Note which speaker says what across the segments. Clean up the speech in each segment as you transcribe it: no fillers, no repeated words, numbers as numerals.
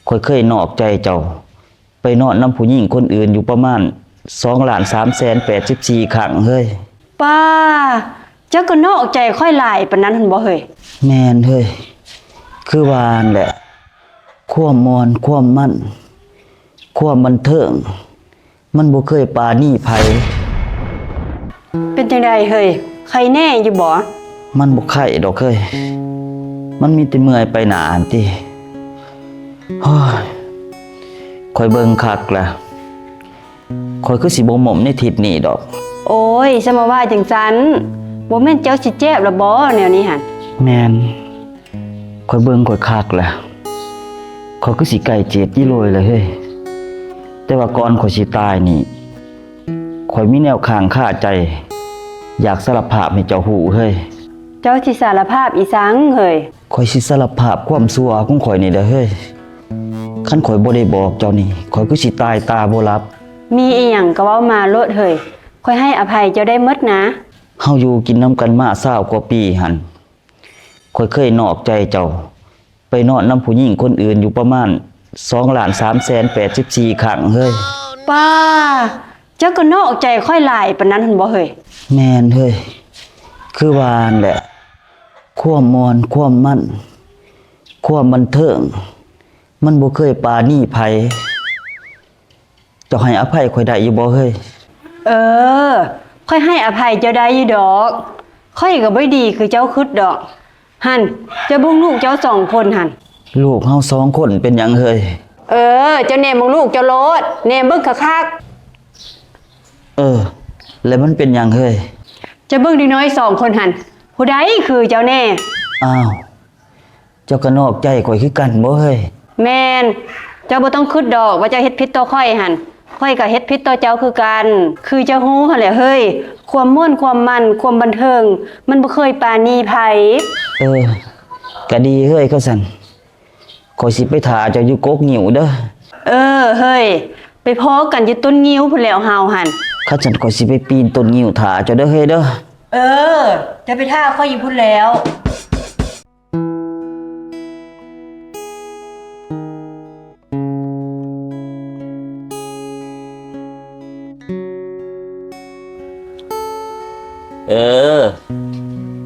Speaker 1: ข่อยเคยนอกใจเจ้าไปนอนน้ำผู้หญิงคนอื่นอยู่ประมาณ2,384,000 ครั้งเฮ้ย
Speaker 2: ป้าเจ้าก็นอกใจค่อยหลายปานนั้นหั่นบ่เฮ้ย
Speaker 1: แม่นเฮ้ยคือว่านั่นแหละความมอนความมั่นความบันเทิงมันบ่เคยปราณีไผ
Speaker 2: เป็นจังไดเฮ้ยใครแน่อยู่บ่
Speaker 1: มันบ่ไข่ดอกเฮ้ยมันมีแต่เมื่อยไปหนาอันติโอ้ยข่อยเบิ่งคักล่ะข่อยคือสิบ่หม่อมในทิศนี้ดอก
Speaker 2: โอ้ยซะมาว่าจังซั้นบ่แม่นเจ้าสิเจ็บละบ่แนวนี้หั่น
Speaker 1: แม่นข่อยเบิ่งข่อยคักล่ะข่อยคือสิใกล้เจ็ดอีโลยเลยเฮ้ยแต่ว่าก่อนข่อยสิตายนี่ข่อยมีแนวค้างคาใจอยากสารภาพให้เจ้าฮู้เฮ้ย
Speaker 2: เจ้าสิสารภาพอีสังเฮ้ย
Speaker 1: ข่อยสิสารภาพความชั่วของข่อยนี่เด้อเฮ้ยคันข่อยบ่ได้บอกเจ้านี่ข่อยคือสิตายตาบ่หลับ
Speaker 2: มีอีหยังก็เว้ามาโลดเฮ้ยข่อยให้อภัยเจ้าได้หมดนะ
Speaker 1: เฮาอยู่กินน้ำกันมา20 กว่าปีหั่นข่อยเคยนอกใจเจ้าไปนอนน้ำผู้หญิงคนอื่นอยู่ประมาณ2,384,000 ครั้งเฮ้ย
Speaker 2: ป้าเจ้าก็นอกใจค่อยหลายปานนั้นหั่นบ่เฮ้ย
Speaker 1: แม่นเฮ้ยคือว่านั่นแหละความมอนความมั่นความบันเทิงมันบ่เคยปราณีไผเจ้าให้อภัยข่อยได้อยู่บ่เฮ้ย
Speaker 2: ค่อยให้อภัยเจ้าได้อยู่ดอกค่อยก็บ่ดีคือเจ้าคิดดอกหั่นเจ้าเบิ่งลูกเจ้า2 คนหั่น
Speaker 1: ลูกเฮา2 คนเป็นหยังเฮ้ย
Speaker 2: เจ้าแนมเบิ่งลูกเจ้าโลดแนมเบิ่งคัก
Speaker 1: แล้วมันเป็นหยังเฮ้ย
Speaker 2: เจ้าเบิ่งเด็กน้อย2 คนหั่นผู้ใดคือเจ้าแน่
Speaker 1: อ้าวเจ้าก็นอกใจข่อยคือกันบ่เฮ้ย
Speaker 2: แม่นเจ้าบ่ต้องคิดดอกว่าเจ้าเฮ็ดผิดต่อค่อยหั่นค่อยก็เฮ็ดผิดต่อเจ้าคือกันคือเจ้าฮู้หั่นแหละเฮ้ยความม่วนความมันความบันเทิงมันบ่เคยปราณีไผ
Speaker 1: ก็ดีเฮ้ยก็สั่นข่อยสิไปท่าเจ้าอยู่กกงิ้วเด้อ
Speaker 2: เฮ้ยไปพ้อกันอยู่ต้นงิ้วพุ่นแล้วเฮาหั่น
Speaker 1: ข้าฉันข่อยสิไปปีนต้นงิ้วท่าเจ้าเด้อเฮ้ยเด้อ
Speaker 2: จะไปท่าค่อยอยู่พุ่นแล้ว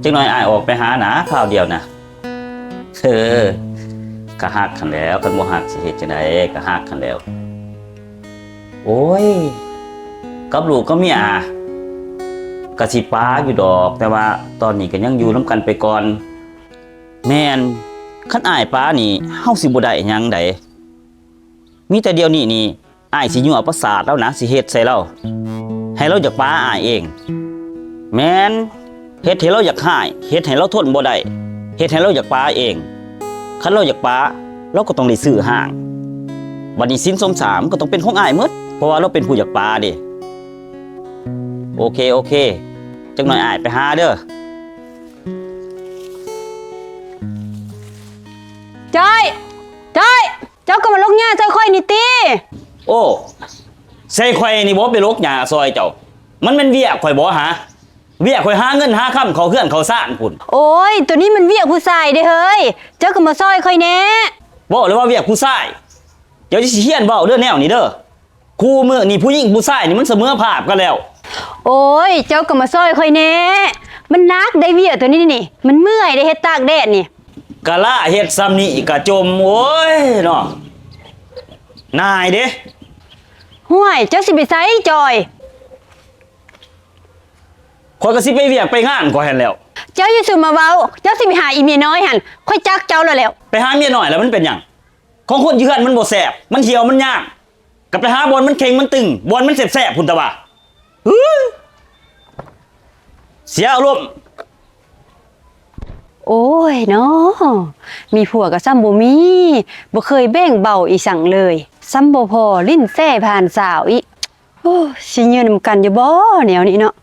Speaker 1: จังหน่อยอ้ายออกไปหาหนาข้าวเดียวนะก็ฮักคันแล้วคันบ่ฮักสิเฮ็ดจังได๋ก็ฮักคันแล้วโอ้ยกับลูกก็เมียก็สิป้าอยู่ดอกแต่ว่าตอนนี้ก็ยังอยู่นำกันไปก่อนแม่นคันอ้ายป้านี่เฮาสิบ่ได้หยังใดมีแต่เดี๋ยวนี้นี่อ้ายสิยั่วประสาทแล้วนะสิเฮ็ดใส่เราให้เราอยากป้าอ้ายเองแม่นเฮ็ดให้เราอยากหายเฮ็ดให้เราทนบ่ได้เฮ็ดให้เราอยากป้าเองคันเราอยากป้าเราก็ต้องได้ซื้อห้างบัดนี้สินสมสามก็ต้องเป็นของอ้ายหมดเพราะว่าเราเป็นผู้อยากป้าเด้โอเคจังหน่อยอ้ายไปหาเด้อ
Speaker 2: จ้อยเจ้าก็มาลกหญ้าจ้อยค่อยนี่ติ
Speaker 1: โอ้ใส่ข่อยนี่บ่ไปลกหญ้าซอยเจ้ามันเป็นเวียกข่อยบ่หาเวียกข่อยหาเงินหาค่ำเขาเฮือนเขาซ่านพุ่น
Speaker 2: โอ้ยตัวนี้มันเวียกผู้ชายเด้เฮ้ยเจ้าก็มาซอยค่อยแน่
Speaker 1: บ่เลยว่าเวียกผู้ชายเดี๋ยวสิเฮียนเว้าเด้อแนวนี้เด้อคู่มื้อนี่ผู้หญิงผู้ชายนี่มันเสมอภาพกันแล้ว
Speaker 2: โอ้ยเจ้าก็มาซอยค่อยแน่มันนักได้เวียกตัวนี้นี่มันเมื่อยได้เฮ็ดตากแดดนี่
Speaker 1: กะละเฮ็ดซ้ำนี่กะจมโอ้ยเนาะนายเด้
Speaker 2: ห่วยเจ้าสิไปไสจอย
Speaker 1: ข่อยก็สิไปเวียกไปงานข่อยหั่นแล้ว
Speaker 2: เจ้าอยู่ซื่อมาเว้าเจ้าสิไปหาอีเมียน้อยหั่นค่อยจักเจ้าแล้ว
Speaker 1: ไปหาเมียน้อยแล้วมันเป็นหยังของคนอยู่เฮือนมันบ่แซ่บมันเหี่ยวมันย่างก็ไปหาบอนมันเค็งมันตึงบอนมันแซ่บๆพุ่นตะว่าเสียอารมณ์
Speaker 2: โอ้ยเนาะมีผัวก็ซ้ำบ่มีบ่เคยแบ่งเบาอีสังเลยซ้ำบ่พอลิ้นแซ่ผ่านสาวอีโอ้สิยืนนำกันอยู่บ่แนวนี้เนาะ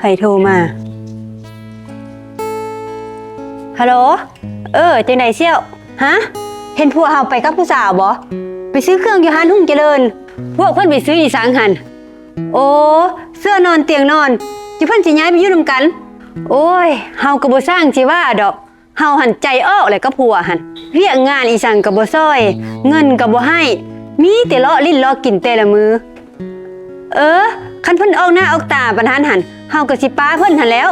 Speaker 2: ใครโทรมาฮัลโหลจังไหนเสี่ยวฮะ เห็นพวกเฮาไปกับผู้สาวบ่ไปซื้อเครื่องอยู่ห้านหุ่งเจริญ พวกเพิ่นไปซื้ออีสังหันโอ้เสื้อนอนเตียงนอนจิเพิ่นสิย้ายไปอยู่นำกัน โอ้ยเฮาก็บ่สร้างสิว่าดอกเฮาหันใจอ้อแหละกับผัวหันเวียกงานอีสังก็บ่ซอย เงินก็บ่ให้ มีแต่เลาะลิ้นเลาะกินแต่ละมือคันเพิ่นออกหน้าออกตาปานนั้นหันเฮาก็สิป้าเพิ่นหันแล้ว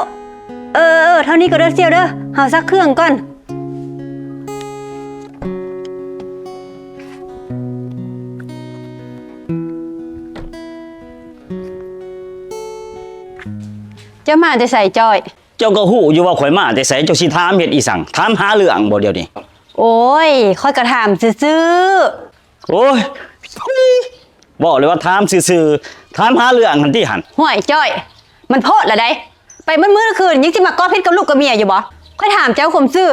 Speaker 2: เท่านี้ก็เด้อเสี่ยวเด้อเฮาซักเครื่องก่อนจะมาจะใส่จอย
Speaker 1: เจ้าก็ฮู้อยู่ว่าข่อยมาแต่ไสเจ้าสิถามเฮ็ดอีสังถามหาเรื่องบ่เดี๋ยวนี้
Speaker 2: โอ้ยค่อยกระถามซื่อ
Speaker 1: โอ้ยบอกเลยว่าถามซื่อๆถามหาเรื่องหันที่หัน
Speaker 2: ๆห่วยจอย มันโพดละได้ไปมื้อคืนยังสิมากอพิษกับลูกกับเมียอยู่บ่ค่อยถามเจ้าข่มซื่อ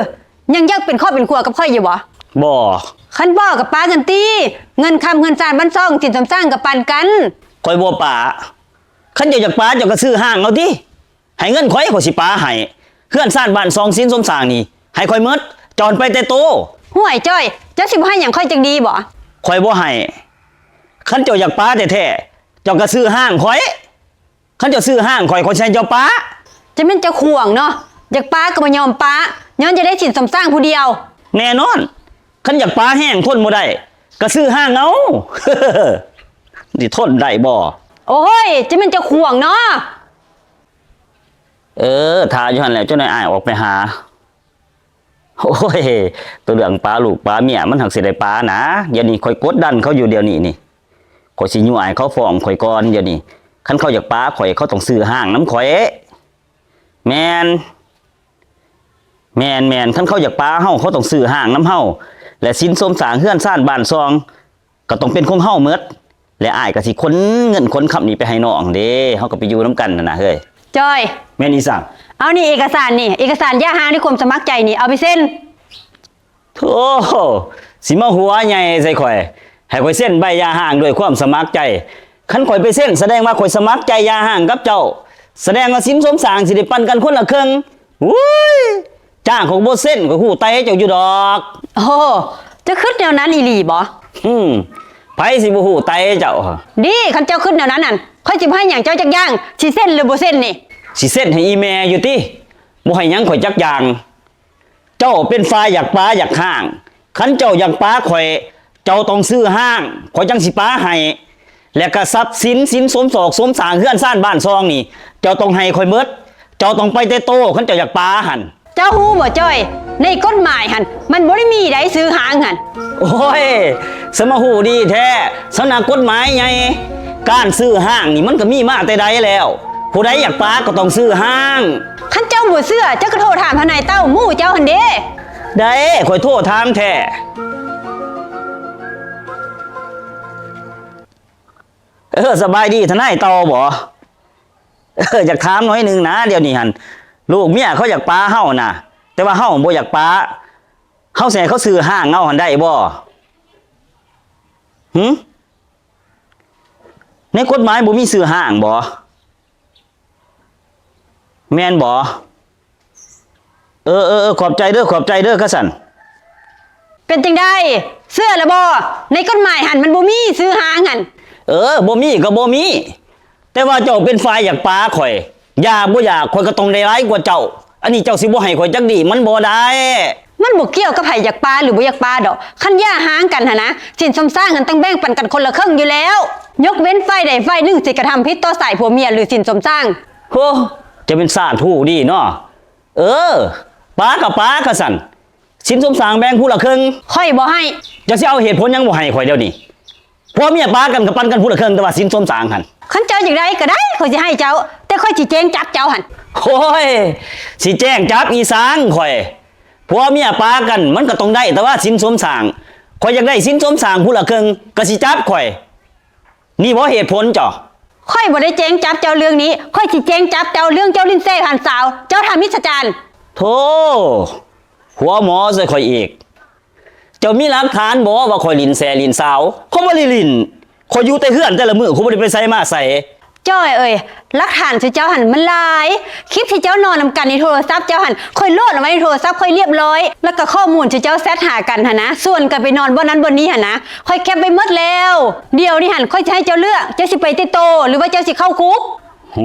Speaker 2: ยังอยากเป็นครอบเป็นครัวกับค่อยอยู่บ่
Speaker 1: บ่
Speaker 2: คันบ่กับป้ากันตีเงินคำเงินจานบ้านซ่องสินสำสร้างกับปันกัน
Speaker 1: ข่อยบ่ป่าคันเจ้าอยากป่าเจ้าก็ซื้อห้างเอาติให้เงินข่อยสิป่าให้เฮือนซ่านบ้านซองสินสมสร้างนี่ให้ข่อยหมดจอนไปแต่โต
Speaker 2: ห่วยจ้อยเจ้าสิบ่ให้หยังค่อยจังดีบ่
Speaker 1: ข่อยบ่ให้คันเจ้าอยากป่าแท้ๆเจ้าก็ซื้อห้างข่อยคันเจ้าซื้อห้างข่อยสิให้เจ้าป่า
Speaker 2: จะแม่นเจ้าข่วงเนาะอยากป้าก็บ่ยอมป้าย้อนจะได้สินสำสร้างผู้เดียว
Speaker 1: แน่นอนคันอยากป่าแห้งทนบ่ได้ก็ซื้อห้างเอา สิทนได้บ่
Speaker 2: โอ้ยจะแม่นเจ้าข่วงเนาะ
Speaker 1: ถ่าอยู่หั่นแหละเจ้านายอ้ายออกไปหาโอ้ยตัวเรื่องปลาลูกปลาเมียมันหักสิได้ปลานะเดี๋ยวนี้ข่อยกดดันเขาอยู่เดี๋ยวนี้นี่ข่อยสิยุ่งอายเขาฟ้องข่อยก่อนเดี๋ยวนี้คันเขาอยากปลาข่อยเขาต้องซื้อห้างน้ำข่อยแม่นคันเขาอยากปลาเฮาเขาต้องซื้อห้างน้ำเฮาและสินสมสร้างเฮือนซ่านบ้านซองก็ต้องเป็นของเฮาหมดและอ้ายก็สิขนเงินขนคำนี้ไปให้น้องเด้เฮาก็ไปอยู่นํกันน่ะนะเฮ้ย
Speaker 2: จ้อย
Speaker 1: แม่นอีสัง
Speaker 2: เอานี่เอกสารนี่เอกสารย่าหางที่ความสมัครใจนี่เอาไปเซ็น
Speaker 1: โธ่สิมาหัวใหญ่ใส่ข่อยให้ข่อยเส้นใบยาห่างด้วยความสมัครใจคันข่อยไปเส้นแสดงว่าข่อยสมัครใจยาห่างกับเจ้าแสดงว่าสินสมสร้างสิได้ปันกันคนละครึ่งอุ้ยจ้างของบ่เส้นก็ฮู้ไตเจ้าอยู่ดอก
Speaker 2: โอ้จะขึ้นแนวนั้นอีหลีบ่
Speaker 1: ไผสิบ่ฮู้ไตเจ้า
Speaker 2: ดีคันเจ้าขึ้นแนวนั้นนั่นค่อยสิให้หยังเจ้าจักอย่างสิเซ็นหรือบ่เซ็นนี่
Speaker 1: สิเส้นให้อีแม่อยู่ติบ่ให้หยังข่อยจักอย่างเจ้าเป็นฝ่ายอยากปลาอยากห้างคันเจ้าอยากปลาข่อยเจ้าต้องซื้อห้างข่อยจังสิปลาให้และก็ทรัพย์สินสมศอกสมสร้างเฮือนซ่านบ้านซองนี่เจ้าต้องให้ข่อยหมดเจ้าต้องไปแต่โตคันเจ้าอยากปลาหั่น
Speaker 2: เจ้าฮู้บ่จ้อยในกฎหมายหั่นมันบ่ได้มีใดซื้อหางหั่น
Speaker 1: โอ้ยสมหูดีแท้สำนักกฎหมายไงการซื้อห้างนี่มันก็มีมาแต่ใดแล้วผู้ใดอยากปลาก็ต้องซื้อห้าง
Speaker 2: คันเจ้าบ่เชื่อเจ้าก็โทรถามทนายเต้าหมู่เจ้าหั่นเด้
Speaker 1: ได้ข่อยโทษถามแท้สบายดีทนายเตาบ่อยากถามหน่อยหนึงนะเดี๋ยวนี้หั่นลูกเมียเขาอยากปลาเฮาน่ะแต่ว่าเฮาบ่อยากปลาเฮาสิให้เขาซื้อห้างเฮาหั่นได้บ่ในกฎหมายบ่มีซื้อห้างบ่แม่นบ่ขอบใจเด้อกะสัน
Speaker 2: เป็นจังได้เสื้อละบ่ในกฎหมายหั่นมันบ่มีซื้อหางหั่น
Speaker 1: บ่มีก็บ่มีแต่ว่าเจ้าเป็นฝ่ายอยากปลาข่อยอยากบ่อยากข่อยก็ต้องได้ร้ายกว่าเจ้าอันนี้เจ้าสิบ่ให้ข่อยจักดีมันบ่ได้
Speaker 2: มันบ่เกี่ยวกับไผอยากปลาหรือบ่อยากปลาดอกคันย่าหางกันหั่นนะสินสมสร้างกันต้องแบ่งปันกันคนละครึ่งอยู่แล้ว ยกเว้นฝ่ายใดฝ่ายหนึ่งสิกระทำผิดต่อสายผัวเมียหรือสินสมสร้าง
Speaker 1: โหจะเป็นศาสตร์ผู้ดีเนาะปลากับปลากะสันสินสมสร้างแบ่งผู้ละครึ่ง
Speaker 2: ค่อยบ่ให้
Speaker 1: จะสิเอาเหตุผลหยังบ่ให้ข่อยเดี๋ยวนี้ผัวเมียปลากันกับปันกันผู้ละครึ่งแต่ว่าสินสมสร้างหั่น
Speaker 2: คันเจ้าอยากได้ก็ได้ข่อยสิให้เจ้า แต่ข่อยสิแจ้งจับเจ้าหั่น
Speaker 1: โอ้ยสิแจ้งจับอีสางข่อยผัวเมียปากันมันก็ต้องได้แต่ว่าสินสมสร้างข่อยอยากได้สินสมสร้างผู้ละครึ่งก็สิจับข่อยนี่บ่เหตุผลจ้ะ
Speaker 2: ค่อยบ่ได้แจ้งจับเจ้าเรื่องนี้ค่อยสิแจ้งจับเจ้าเรื่องเจ้าลิ้นเซ่ผ่านสาวเจ้าทำมิจฉาจาร
Speaker 1: โธ่หัวหมอใส่ข่อยอีกเจ้ามีหลักฐานบ่ว่าข่อยลิ้นแซ่ลิ้นสาวข่อยบ่ได้ลิ้นข่อยอยู่แต่เฮือนแต่ละมื้อข่อยบ่ได้ไปไสมาไส
Speaker 2: จ้อยเอ้ยหลักฐานที่เจ้าหันมันหลายคลิปที่เจ้านอนนำกันในโทรศัพท์เจ้าหันค่อยโหลดเอาไว้ในโทรศัพท์ค่อยเรียบร้อยแล้วก็ข้อมูลที่เจ้าแซดหากันหั่นนะส่วนกันไปนอนบนนั้นบนนี้หั่นนะค่อยแคปไปหมดแล้วเดี๋ยวนี้หันค่อยจะให้เจ้าเลือกเจ้าสิไปติโตหรือว่าเจ้าสิเข้าคุก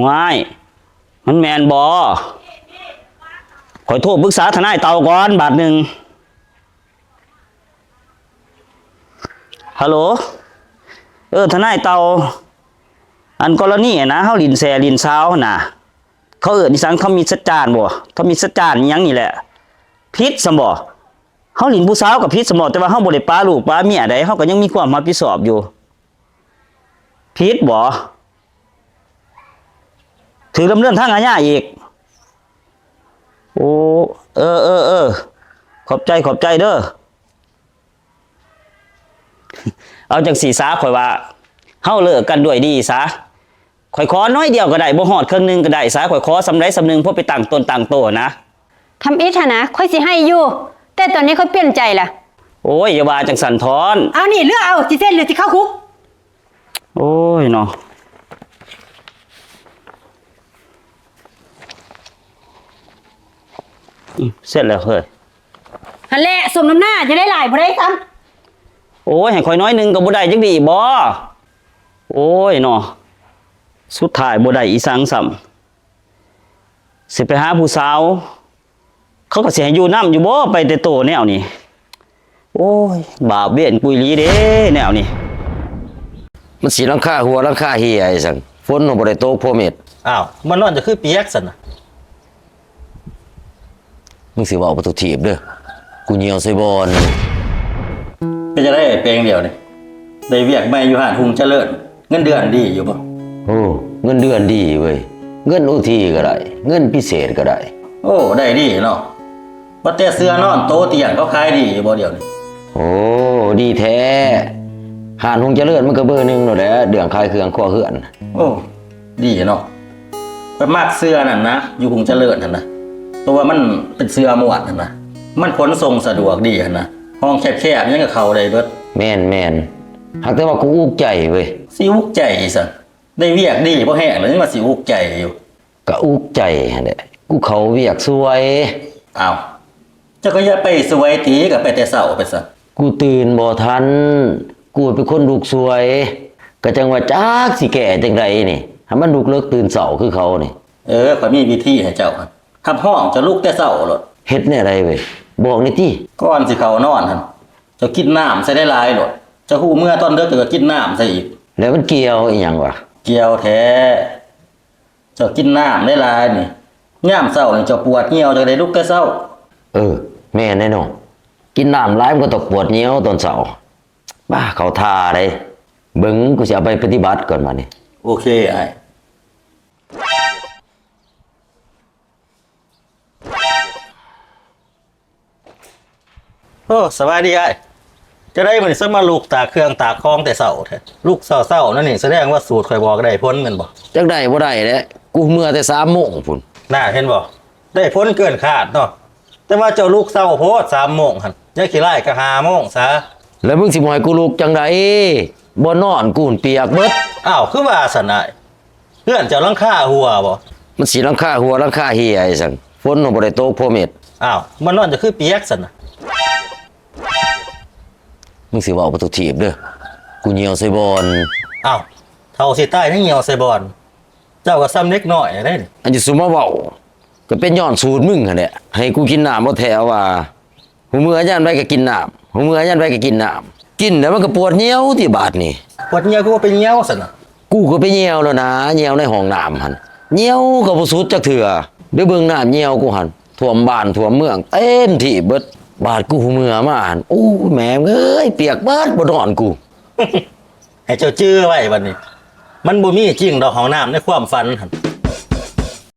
Speaker 1: ว้ายมันแมนบ่ข่อยโทรปรึกษาทนายเต่าก่อนบาทหนึงฮัลโหลทนายเต่าอันกรณีนะเฮาลินแซลินซาวน่ะเขานิสังเขามีสัจจานบ่เขามีสัจจานอิหยังนี่แหละผิดซั่นบ่เฮาลินผู้สาวกับผิดซั่นบ่แต่ว่าเฮาบ่ได้ปาลูกปาเมียใดเฮาก็ยังมีความรับผิดชอบอยู่ผิดบ่ถือดำเนินทางอาญาอีกโอ้ขอบใจเด้อเอาจังสีซาข่อยว่าเฮาเลิกกันด้วยดีซะข่อยขอน้อยเดียวก็ได้บ่ฮอดครึ่งนึงก็ได้ซะข่อยขอสำไรสำนึงเพื่อไปตั้งต้นตั้งโตนะ
Speaker 2: ทำอิฐนะค่อยสิให้อยู่แต่ตอนนี้ค่อยเปลี่ยนใจล่ะ
Speaker 1: โอ้ยอย่าว่าจังสันทอน
Speaker 2: เอานี่เลือกเอาสิเส้นหรือสิเข้าคุก
Speaker 1: โอ้ยเนาะเสร็จแล้วเฮ้ย
Speaker 2: ฮันแหละสมน้ำหน้าจะได้หลายบ่ได้ซ้
Speaker 1: ำโอ้ยให้ข่อยน้อยนึงก็บ่ได้จังดีบ่โอ้ยเนาะสุดท้ายบ่ได้อีสังซ้ำสิไปหาผู้สาวเขาก็สิให้อยู่นำอยู่บ่ไปแต่โตแนวนี้โอ้ยบาปเวียนกุยลีเด้แนวนี้
Speaker 3: มันสีหลังคาหัวหลังคาเฮียไอ้สันฝนบ่ได้ตกพอเม็ด
Speaker 4: อ้าวมันนอนจะคือเปียกซั่นน่ะ
Speaker 3: มึงสิเว้าประตูถีบเด้อกูเหี่ยวใส่บอน
Speaker 4: ก็จะได้เพียงเดียวนี่ได้เวียกใหม่อยู่หาดหุงเจริญเงินเดือนดีอยู่บ่
Speaker 3: โอ้เงินเดือนดีเว้ยเงินอุทีก็ได้เงินพิเศษก็ได้
Speaker 4: โอ้ได้ดีเนาะบ่แต่เสื้อนอนโตเตียงเขาขายดีอยู่บ่เดี๋ยวนี้
Speaker 3: โอ้ดีแท้หาดหุงเจริญมันก็เบอร์1แล้วแหละเรื่องขายเครื่องครัวเฮือน
Speaker 4: โอ้ดีเนาะไปมักเสื้อนั่นนะอยู่หุงเจริญนั่นนะตัวมันเป็นเสื้อหมวดนั่นนะมันขนส่งสะดวกดีหั่นนะห้องแคบๆยังก็เข้าได้เบิด
Speaker 3: แม่นหากแต่ว่ากูอุกใจเว้ย
Speaker 4: สิอุกใจซะได้เวียกดีบ่แห้งเลยมาสิอุกใจอยู่
Speaker 3: ก็อุกใจหั่นแหละกูเขาเวียกสวย
Speaker 4: อ้าวเจ้าก็อย่าไปสวยตีก็ไปแต่เช้าไปซะ
Speaker 3: กูตื่นบ่ทันกูเป็นคนลุกสวยก็จังว่าจักสิแก่จังไดนี่ให้มันลุกเลิกตื่นเช้าคือเขานี่
Speaker 4: ข้อยมีวิธีให้เจ้าครับทับห้องจะลุกแต่เช้าโลด
Speaker 3: เฮ็ดแนวใดเว้ยบอกนี่ติ
Speaker 4: ก่อนสิเข้านอนหั่นเจ้ากินน้ำใส่ได้หลายโลดเจ้าฮู้เมื่อตอนดึกก็กินน้ำใส่อีก
Speaker 3: แล้วมันเกี่ยวอีหยังวะ
Speaker 4: เกี่ยวแท้เจ้ากินน้ำได้หลายนี่ยามเช้านี่เจ้าปวดเหี่ยวจังได๋ลุกแต่เช้า
Speaker 3: แม่แน่นอนกินน้ำหลายมันก็ต้องปวดเหี่ยวตอนเช้าบ้าเขาท่าได้เบิ่งกูสิเอาไปปฏิบัติก่อนมานี่
Speaker 4: โอเคไอ้โอ้สวัสดีไอ้จะได้มันสมาลูกตากเครื่องตากคองแต่เช้าแท้ลูกเช้าๆนั่นนี่แสดงว่าสูตรข่อยบอกได้ผลแม่นบ่
Speaker 3: จักได้บ่ได้แหละกูเมื่อแต่ 3:00 นพุ่น
Speaker 4: น่าเห็นบ่ได้ผลเกินคาดเนาะแต่ว่าเจ้าลูกเช้าโพด 3:00 นหั่นยังขี้ไล่ก็ 5:00 นซะ
Speaker 3: แล้วมึงสิบ่ให้กูลุกจังได๋บ่นอนกูเปียกเบิด
Speaker 4: อ้าวคือว่าซั่นน่ะเพื่อนเจ้าหลังคาหัวบ่
Speaker 3: มันสิหลังคาหัวหลังคาเฮียไอ้ซั่นฝนบ่ได้ตกพอเม็ด
Speaker 4: อ้าวมันนอนจะคือเปียกซั่นน่ะ
Speaker 3: มึงสิเว้าประตูถีบเด้อกูเหี่ยวใส่บอน
Speaker 4: อ้าวเฒ่าสิตายทั้งเหี่ยวใส่บอนเจ้าก็ซ้ำเล็กน้อยได้นี่
Speaker 3: อันสิสุมาเว้าก็เป็นย้อนสูตรมึงหั่นแหละให้กูกินน้ำบ่แท้ว่าหูมื้อยามใดก็กินน้ำหูมื้อยามใดก็กินน้ำกินแล้วมันก็ปวดเหี่ยวที่บาดนี่
Speaker 4: ปวดเหี่ยวกูก็ไปเหี่ยวซั่นน่ะ
Speaker 3: กูก็ไปเหี่ยวแล้วนะเหี่ยวในห้องน้ำหั่นเหี่ยวก็บ่สุดจักเทื่อเด้อเบิ่งน้ำเหี่ยวกูหั่นท่วมบ้านท่วมเมืองเต็มที่เบิดบาดกูหูเมื่อมาหั่นโอ้แม่เอ้ยเปียกเบิดบ่นอนกู
Speaker 4: ให้เจ้าจื้อไว้บัดนี้มันบ่มีจริงดอกห้องน้ำในความฝันหั่น